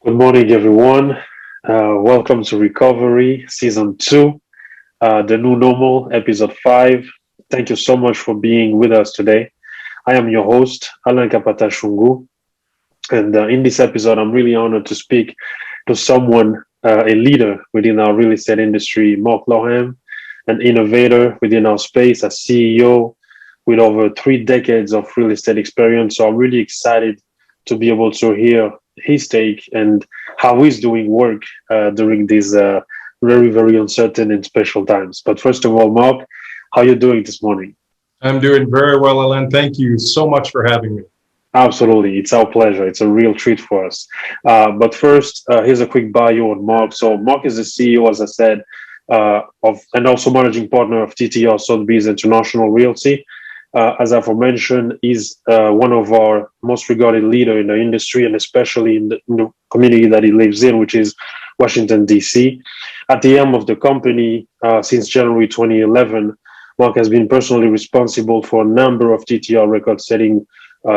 Good morning, everyone. Welcome to Recovery Season 2, the new normal, Episode 5. Thank you so much for being with us today. I am your host, Alain Kapatashungu. And in this episode, I'm really honored to speak to someone, a leader within our real estate industry, Mark Lowham, an innovator within our space, a CEO with over 3 decades of real estate experience. So I'm really excited to be able to hear his take and how he's doing work during these very, very uncertain and special times. But first of all, Mark, how are you doing this morning? I'm doing very well, Alain. Thank you so much for having me. Absolutely. It's our pleasure. It's a real treat for us. But first, here's a quick bio on Mark. So, Mark is the CEO, as I said, of and also managing partner of TTR Sothebys International Realty. As aforementioned, he's one of our most regarded leader in the industry, and especially in the community that he lives in, which is Washington, D.C. At the helm of the company since January 2011, Mark has been personally responsible for a number of TTR record-setting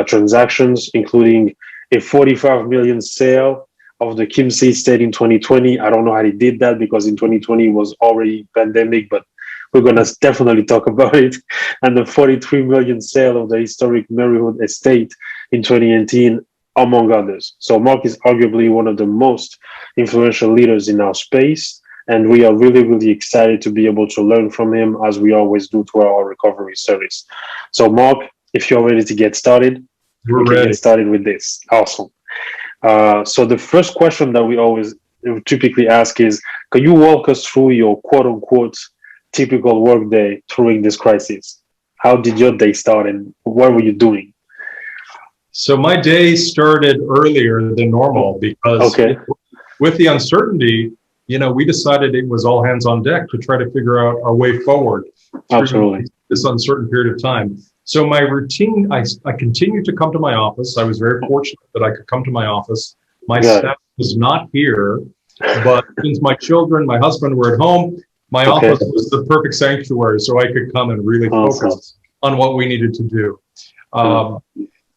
transactions, including a 45 million sale of the Kimsey Estate in 2020. I don't know how he did that because in 2020 was already pandemic, but we're going to definitely talk about it. And the 43 million sale of the historic Merrywood Estate in 2018, among others. So Mark is arguably one of the most influential leaders in our space. And we are really, really excited to be able to learn from him as we always do through our recovery service. So Mark, if you're ready to get started, We're we can ready. get started with this. Awesome. So the first question that we always typically ask is, can you walk us through your quote unquote typical work day during this crisis? How did your day start and what were you doing? So my day started earlier than normal because Okay, with the uncertainty, we decided it was all hands on deck to try to figure out our way forward through absolutely. this uncertain period of time. So my routine, I continued to come to my office. I was very fortunate that I could come to my office. My Got it. staff was not here, but since my children, my husband were at home, my Okay, office was the perfect sanctuary, so I could come and really awesome. focus on what we needed to do. Yeah. Um,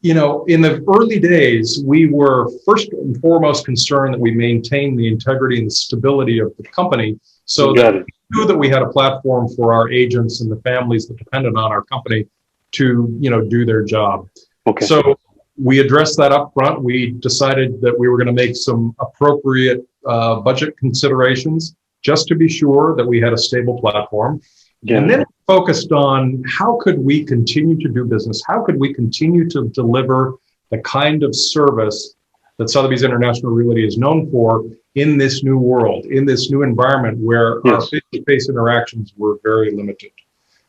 in the early days, we were first and foremost concerned that we maintain the integrity and the stability of the company so that Got we it. knew that we had a platform for our agents and the families that depended on our company to, do their job. Okay, So we addressed that up front. We decided that we were going to make some appropriate budget considerations just to be sure that we had a stable platform. got And it. then focused on how could we continue to do business? How could we continue to deliver the kind of service that Sotheby's International Realty is known for in this new world, in this new environment where our Yes, face-to-face interactions were very limited.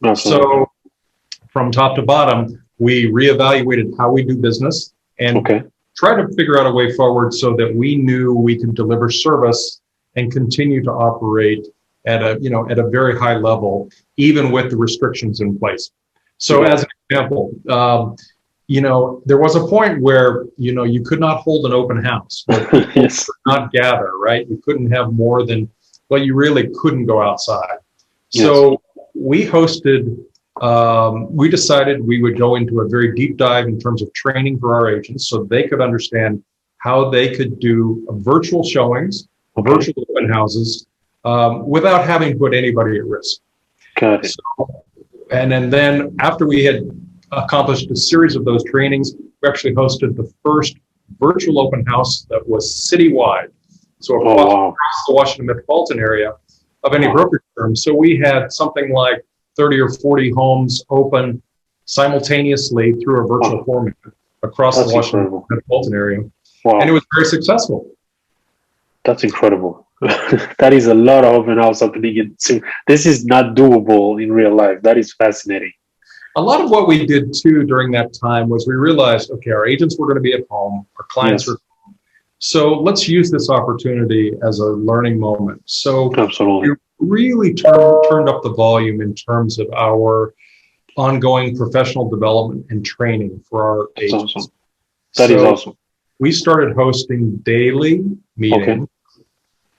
absolutely. So from top to bottom, we reevaluated how we do business and Okay, tried to figure out a way forward so that we knew we could deliver service and continue to operate at a very high level, even with the restrictions in place. So got as an example, there was a point where, you could not hold an open house, where it. people Yes, could not gather, right? You couldn't have more than, well, you really couldn't go outside. yes. So we decided we would go into a very deep dive in terms of training for our agents so they could understand how they could do virtual showings, Okay, virtual open houses, without having to put anybody at risk. got it. So, and then after we had accomplished a series of those trainings, we actually hosted the first virtual open house that was citywide. So Oh, across wow. the Washington metropolitan area of any Wow. brokerage firm. So we had something like 30 or 40 homes open simultaneously through a virtual Wow. format across the That's Washington incredible. metropolitan area. And it Wow. was very successful. That's incredible. That is a lot of open house opening. This is not doable in real life. That is fascinating. A lot of what we did too during that time was we realized, okay, our agents were going to be at home, our clients Yes, were, so let's use this opportunity as a learning moment. So we absolutely. really turned up the volume in terms of our ongoing professional development and training for our That's agents. awesome. That is So awesome. we started hosting daily Okay. meetings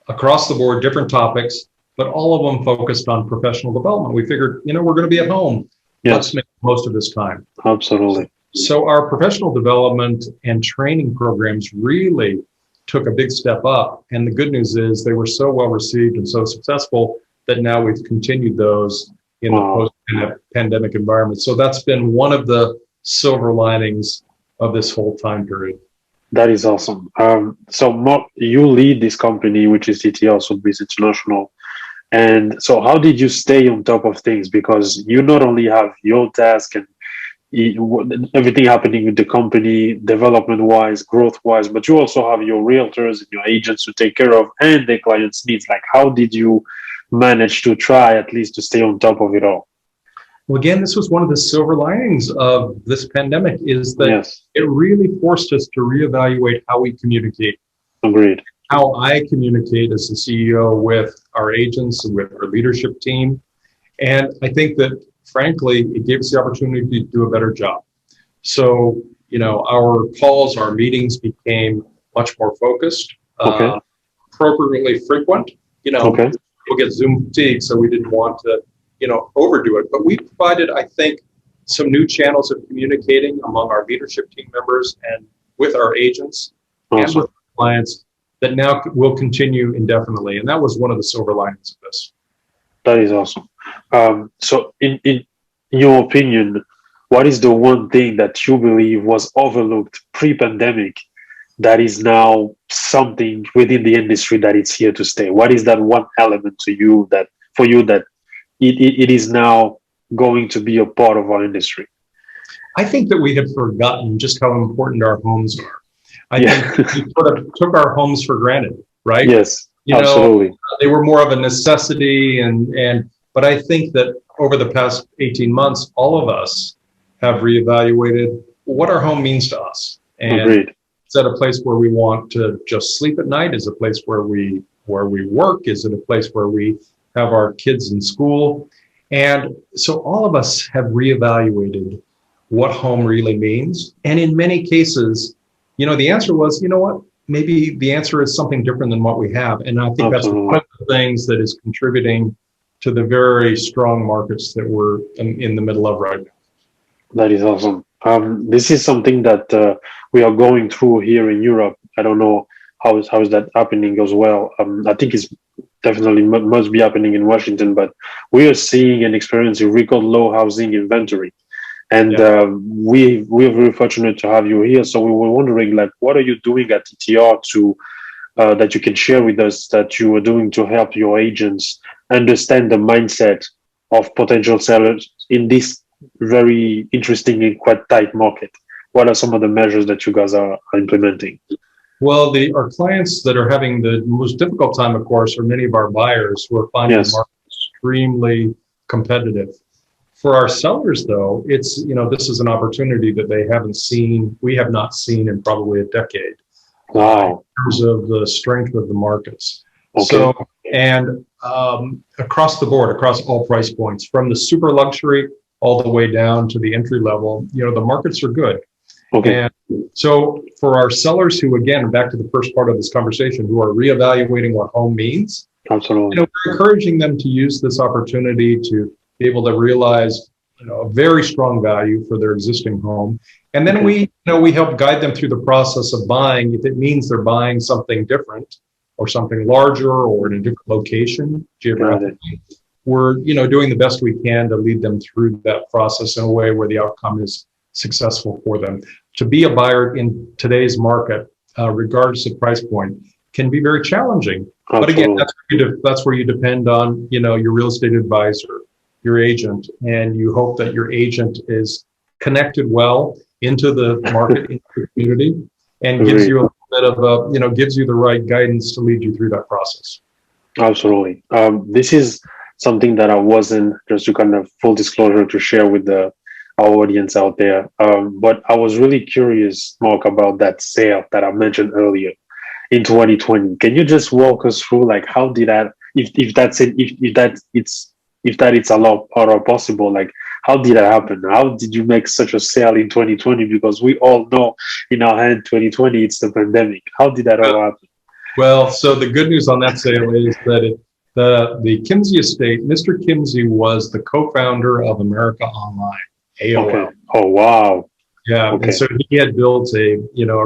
across the board, different topics, but all of them focused on professional development. We figured, we're going to be at home. Let's Yes, make the most of this time. absolutely. So our professional development and training programs really took a big step up. And the good news is they were so well received and so successful that now we've continued those in the post-pandemic environment. So that's been one of the silver linings of this whole time period. That is awesome. So Mark, you lead this company, which is TTR Sothebys International. And so how did you stay on top of things? Because you not only have your task and everything happening with the company, development-wise, growth-wise, but you also have your realtors and your agents to take care of and their clients' needs. Like, how did you manage to try at least to stay on top of it all? Well, again, this was one of the silver linings of this pandemic, is that it really forced us to reevaluate how we communicate. Agreed. How I communicate as the CEO with our agents and with our leadership team. And I think that, frankly, it gave us the opportunity to do a better job. So, our calls, our meetings became much more focused, appropriately frequent. We'll get Zoom fatigue, so we didn't want to, overdo it. But we provided, I think, some new channels of communicating among our leadership team members and with our agents and with clients that now will continue indefinitely. And that was one of the silver linings of this. That is awesome. So in your opinion, what is the one thing that you believe was overlooked pre-pandemic that is now something within the industry that it's here to stay? What is that one element to you that for you that it is now going to be a part of our industry? I think that we had forgotten just how important our homes are. I think we sort of took our homes for granted, right? Yes, absolutely. They were more of a necessity, but I think that over the past 18 months, all of us have reevaluated what our home means to us. And Agreed. Is that a place where we want to just sleep at night? Is it a place where we work? Is it a place where we have our kids in school? And so all of us have reevaluated what home really means. And in many cases, the answer was, what? Maybe the answer is something different than what we have. And I think that's one of the things that is contributing to the very strong markets that we're in the middle of right now. That is awesome. This is something that we are going through here in Europe. I don't know how is that happening as well. I think it's definitely must be happening in Washington, but we are seeing and experiencing record low housing inventory. And we're very fortunate to have you here. So we were wondering, like, what are you doing at TTR to that you can share with us that you are doing to help your agents understand the mindset of potential sellers in this very interesting and quite tight market? What are some of the measures that you guys are implementing? Well, our clients that are having the most difficult time, of course, are many of our buyers who are finding the market extremely competitive. For our sellers, though, it's, this is an opportunity that we have not seen in probably a decade. Wow. In terms of the strength of the markets. So, and across the board, across all price points, from the super luxury all the way down to the entry level, the markets are good. And so for our sellers who, again, back to the first part of this conversation, who are reevaluating what home means, absolutely, we're encouraging them to use this opportunity to be able to realize, a very strong value for their existing home. And then we help guide them through the process of buying. If it means they're buying something different or something larger or in a different location geographically, we're, doing the best we can to lead them through that process in a way where the outcome is successful for them. To be a buyer in today's market, regardless of price point, can be very challenging. Absolutely. But again, that's where you depend on, your real estate advisor, your agent, and you hope that your agent is connected well into the market, into the community, and gives you a little bit of gives you the right guidance to lead you through that process. Absolutely. This is something that I wasn't, just to kind of full disclosure, to share with our audience out there. But I was really curious, Mark, about that sale that I mentioned earlier in 2020. Can you just walk us through, like, how did that, if that it's allowed or possible, like, how did that happen? How did you make such a sale in 2020? Because we all know in our hand 2020, it's the pandemic. How did that all happen? Well, so the good news on that sale is that the Kimsey Estate, Mr. Kimsey was the co-founder of America Online, AOL. Oh, wow. Yeah, Okay. and so he had built a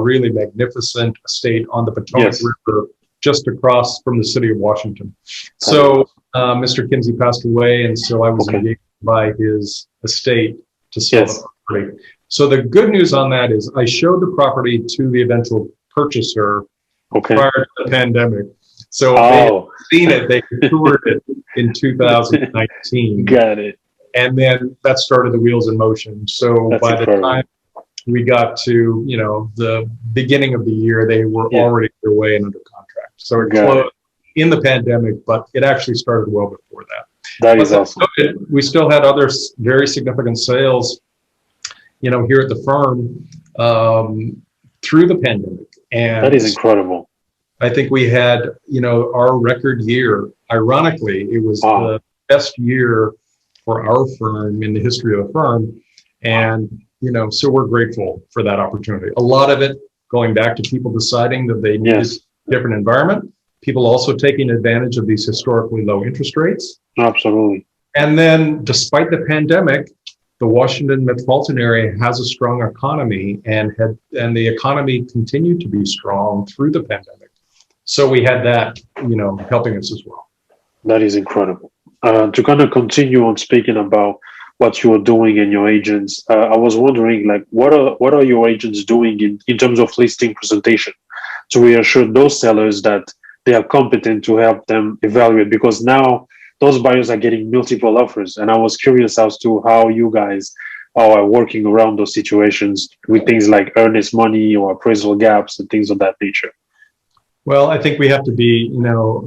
really magnificent estate on the Potomac Yes. River, just across from the city of Washington. So Mr. Kimsey passed away, and so I was Okay. engaged by his estate to sell Yes. the property. So the good news on that is I showed the property to the eventual purchaser Okay. prior to the pandemic. So they had seen it, they toured it in 2019. Got it. And then that started the wheels in motion. So That's by the incredible. time we got to, the beginning of the year, they were already underway and under contract. So it closed in the pandemic, but it actually started well before that. That is awesome. We still had other very significant sales, here at the firm through the pandemic. And that is incredible. I think we had, our record year. Ironically, it was the best year for our firm in the history of the firm. And, so we're grateful for that opportunity. A lot of it going back to people deciding that they needed a different environment, people also taking advantage of these historically low interest rates. Absolutely. And then despite the pandemic, the Washington metropolitan area has a strong economy and the economy continued to be strong through the pandemic. So we had that, helping us as well. That is incredible. To kind of continue on speaking about what you are doing and your agents, I was wondering, like, what are your agents doing in terms of listing presentation to reassure those sellers that they are competent to help them evaluate? Because now those buyers are getting multiple offers, and I was curious as to how you guys are working around those situations with things like earnest money or appraisal gaps and things of that nature. Well, I think we have to be,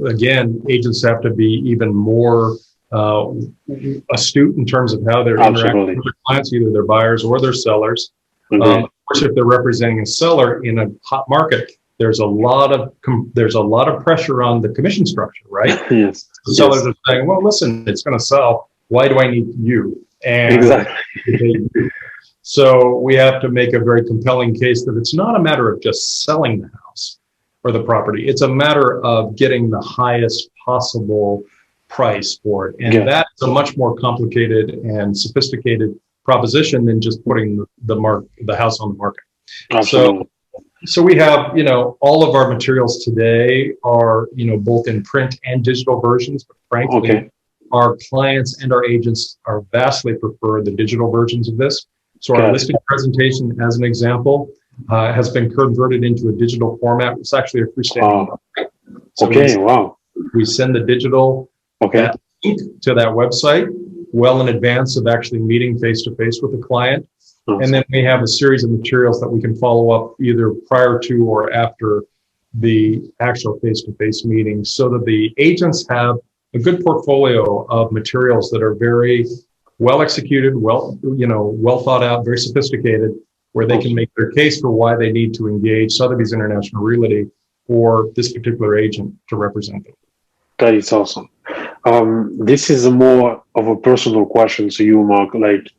again, agents have to be even more astute in terms of how they're interacting with their clients, either their buyers or their sellers. Of course, if they're representing a seller in a hot market, there's a lot of pressure on the commission structure, right? Yes. The sellers are saying, well, listen, it's going to sell. Why do I need you? And exactly. So we have to make a very compelling case that it's not a matter of just selling the house or the property. It's a matter of getting the highest possible price for it. And that's a much more complicated and sophisticated proposition than just putting the house on the market. Absolutely. So we have, all of our materials today are, both in print and digital versions, but frankly, our clients and our agents are vastly prefer the digital versions of this. So our listing presentation, as an example, has been converted into a digital format. It's actually a freestanding. So we send the digital link to that website well in advance of actually meeting face-to-face with the client. And then we have a series of materials that we can follow up either prior to or after the actual face-to-face meeting, so that the agents have a good portfolio of materials that are very well executed, well thought out, very sophisticated, where they can make their case for why they need to engage Sotheby's International Realty or this particular agent to represent them. That is awesome. This is more of a personal question to you, Mark. Like,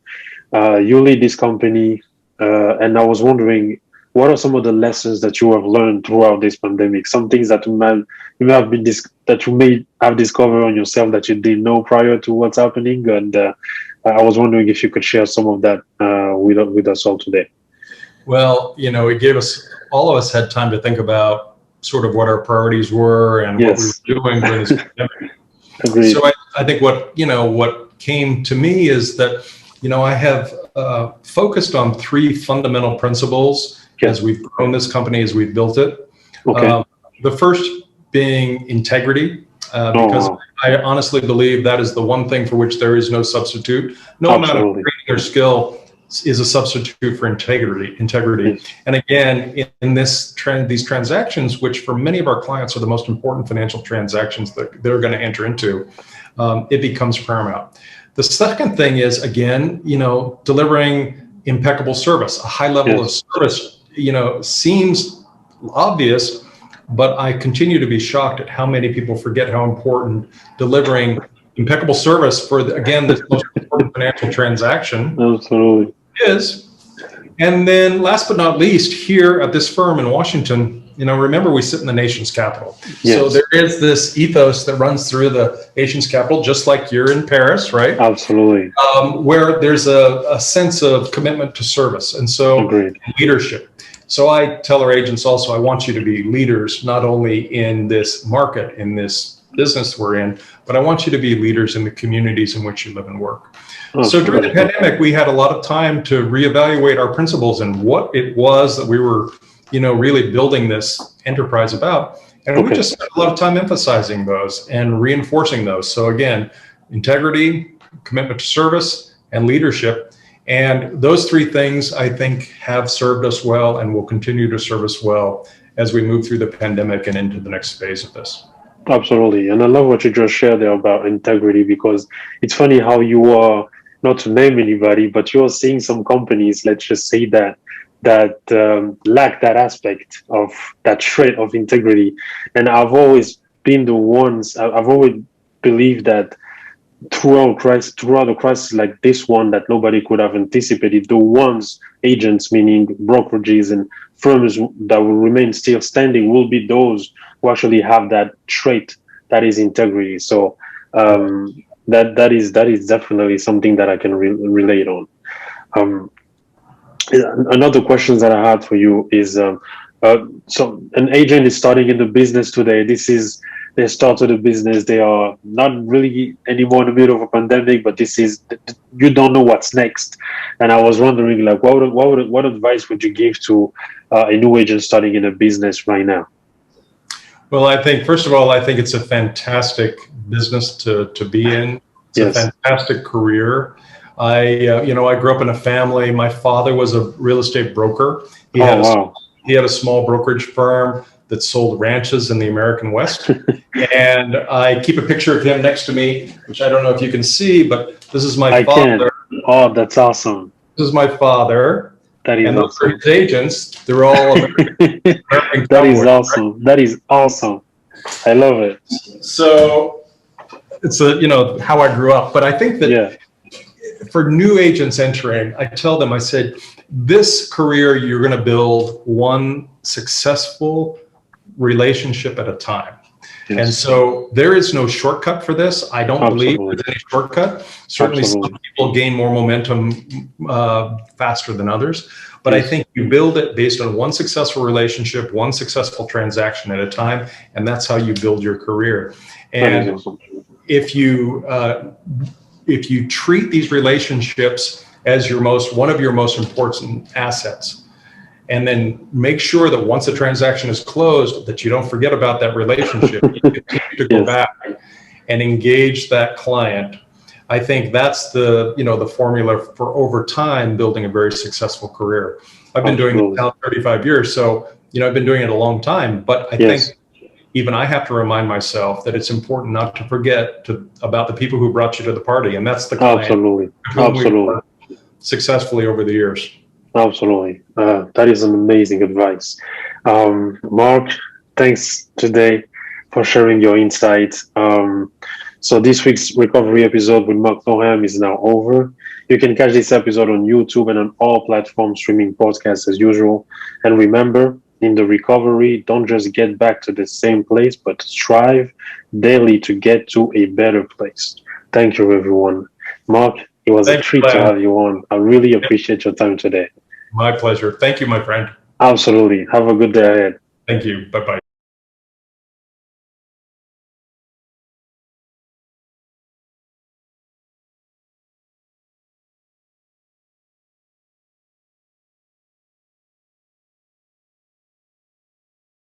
you lead this company, and I was wondering, what are some of the lessons that you have learned throughout this pandemic? Some things that you may have discovered on yourself that you didn't know prior to what's happening, and I was wondering if you could share some of that with us all today. Well, it gave all of us had time to think about sort of what our priorities were and what we were doing during this pandemic. Agreed. So I think what came to me is that, I have focused on three fundamental principles as we've grown this company, as we've built it. The first being integrity, because I honestly believe that is the one thing for which there is no substitute. No amount of training or skill is a substitute for integrity. And again, in these transactions, which for many of our clients are the most important financial transactions that they're going to enter into, it becomes paramount. The second thing is, again, delivering impeccable service. A high level of service, seems obvious, but I continue to be shocked at how many people forget how important delivering impeccable service for, again, this most important financial transaction is. And then last but not least, here at this firm in Washington, remember we sit in the nation's capital. Yes. So there is this ethos that runs through the nation's capital, just like you're in Paris, right? Absolutely. Where there's a sense of commitment to service and so Agreed. leadership. So I tell our agents also, I want you to be leaders, not only in this market, in this business we're in, but I want you to be leaders in the communities in which you live and work. So during the pandemic, we had a lot of time to reevaluate our principles and what it was that we were, really building this enterprise about. And we just spent a lot of time emphasizing those and reinforcing those. So again, integrity, commitment to service, and leadership. And those three things, I think, have served us well and will continue to serve us well as we move through the pandemic and into the next phase of this. Absolutely. And I love what you just shared there about integrity, because it's funny how you are, not to name anybody, but you're seeing some companies, let's just say that lack that aspect of that trait of integrity. And I've always been I've always believed that throughout a crisis like this one that nobody could have anticipated, agents, meaning brokerages and firms that will remain still standing, will be those who actually have that trait, that is integrity. So that is definitely something that I can relate on. Another question that I had for you is, so an agent is starting in the business today. They started a business. They are not really anymore in the middle of a pandemic, but you don't know what's next. And I was wondering, like, what advice would you give to a new agent starting in a business right now? Well, I think, first of all, I think it's a fantastic business to be in. It's a fantastic career. I grew up in a family. My father was a real estate broker. He had a small brokerage firm that sold ranches in the American West. And I keep a picture of him next to me, which I don't know if you can see, but this is my father. Oh, that's awesome. This is my father. That is and those awesome. are his agents. They're all American. That is awesome. Right? That is awesome. I love it. So it's how I grew up. But I think that for new agents entering, I tell them, I said, this career, you're going to build one successful relationship at a time. Yes. And so there is no shortcut for this. I don't believe there's any shortcut. Certainly some people gain more momentum faster than others. But I think you build it based on one successful relationship, one successful transaction at a time. And that's how you build your career. And if you treat these relationships as one of your most important assets, and then make sure that once a transaction is closed, that you don't forget about that relationship. You continue to go back and engage that client. I think that's the formula for over time building a very successful career. I've been doing this now 35 years, so I've been doing it a long time. But I think even I have to remind myself that it's important not to forget about the people who brought you to the party, and that's the client. Absolutely. Successfully over the years. Absolutely. That is an amazing advice. Mark, thanks today for sharing your insights. So this week's recovery episode with Mark Lowham is now over. You can catch this episode on YouTube and on all platforms streaming podcasts as usual. And remember, in the recovery, don't just get back to the same place, but strive daily to get to a better place. Thank you, everyone. Mark, it was a treat to have you on. I really appreciate your time today. My pleasure. Thank you, my friend. Absolutely. Have a good day ahead. Thank you. Bye-bye.